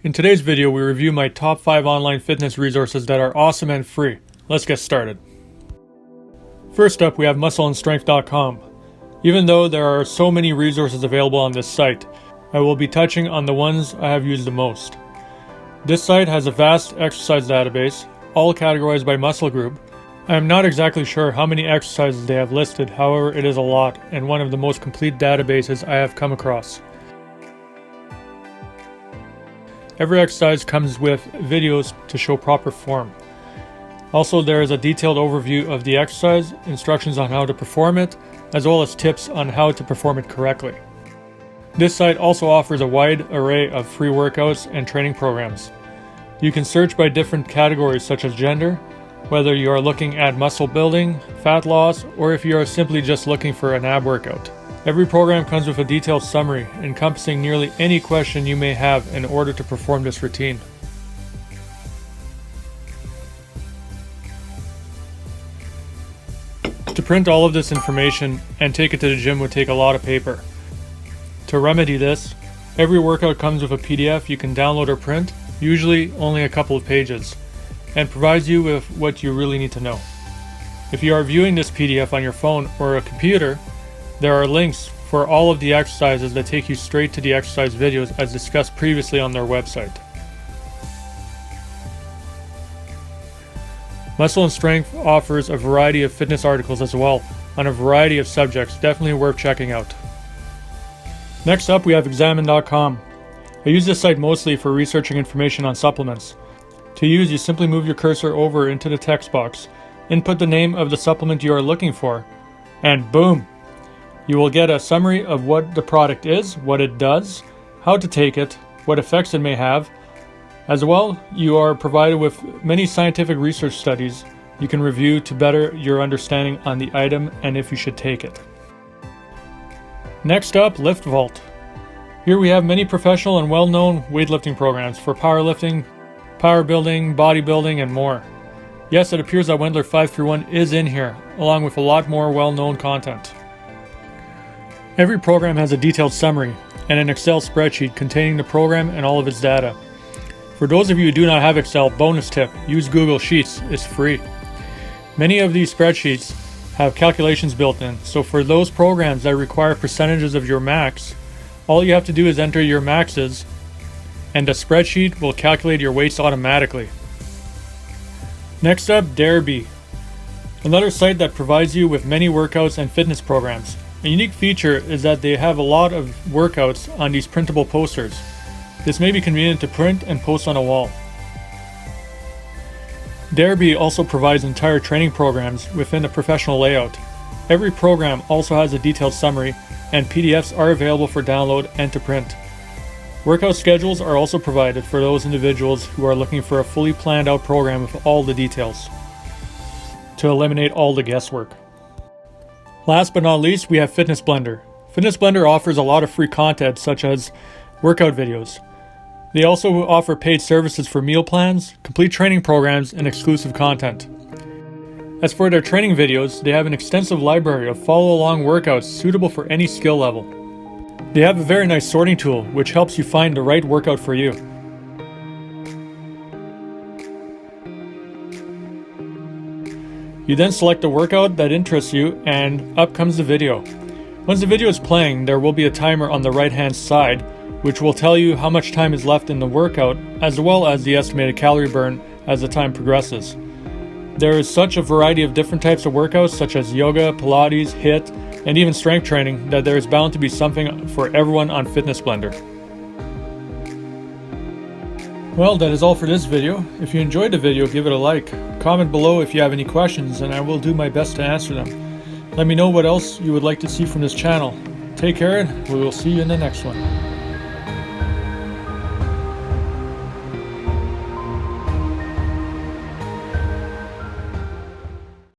In today's video, we review my top 5 online fitness resources that are awesome and free. Let's get started. First up, we have muscleandstrength.com. Even though there are so many resources available on this site, I will be touching on the ones I have used the most. This site has a vast exercise database, all categorized by muscle group. I am not exactly sure how many exercises they have listed, however it is a lot and one of the most complete databases I have come across. Every exercise comes with videos to show proper form. Also, there is a detailed overview of the exercise, instructions on how to perform it, as well as tips on how to perform it correctly. This site also offers a wide array of free workouts and training programs. You can search by different categories such as gender, whether you are looking at muscle building, fat loss, or if you are simply just looking for an ab workout. Every program comes with a detailed summary encompassing nearly any question you may have in order to perform this routine. To print all of this information and take it to the gym would take a lot of paper. To remedy this, every workout comes with a PDF you can download or print, usually only a couple of pages, and provides you with what you really need to know. If you are viewing this PDF on your phone or a computer, there are links for all of the exercises that take you straight to the exercise videos as discussed previously on their website. Muscle and Strength offers a variety of fitness articles as well on a variety of subjects, definitely worth checking out. Next up, we have Examine.com. I use this site mostly for researching information on supplements. To use, you simply move your cursor over into the text box, input the name of the supplement you are looking for, and boom! You will get a summary of what the product is, what it does, how to take it, what effects it may have. As well, you are provided with many scientific research studies you can review to better your understanding on the item and if you should take it. Next up, Lift Vault. Here we have many professional and well-known weightlifting programs for powerlifting, power building, bodybuilding, and more. Yes, it appears that Wendler 531 is in here, along with a lot more well-known content. Every program has a detailed summary and an Excel spreadsheet containing the program and all of its data. For those of you who do not have Excel, bonus tip, use Google Sheets, it's free. Many of these spreadsheets have calculations built in, so for those programs that require percentages of your max, all you have to do is enter your maxes and the spreadsheet will calculate your weights automatically. Next up, Darebe, another site that provides you with many workouts and fitness programs. A unique feature is that they have a lot of workouts on these printable posters. This may be convenient to print and post on a wall. Darebe also provides entire training programs within a professional layout. Every program also has a detailed summary, and PDFs are available for download and to print. Workout schedules are also provided for those individuals who are looking for a fully planned out program with all the details, to eliminate all the guesswork. Last but not least, we have Fitness Blender. Fitness Blender offers a lot of free content such as workout videos. They also offer paid services for meal plans, complete training programs, and exclusive content. As for their training videos, they have an extensive library of follow-along workouts suitable for any skill level. They have a very nice sorting tool which helps you find the right workout for you. You then select the workout that interests you and up comes the video. Once the video is playing, there will be a timer on the right hand side which will tell you how much time is left in the workout as well as the estimated calorie burn as the time progresses. There is such a variety of different types of workouts such as yoga, Pilates, HIIT, and even strength training that there is bound to be something for everyone on Fitness Blender. Well, that is all for this video. If you enjoyed the video, give it a like. Comment below if you have any questions and I will do my best to answer them. Let me know what else you would like to see from this channel. Take care and we will see you in the next one.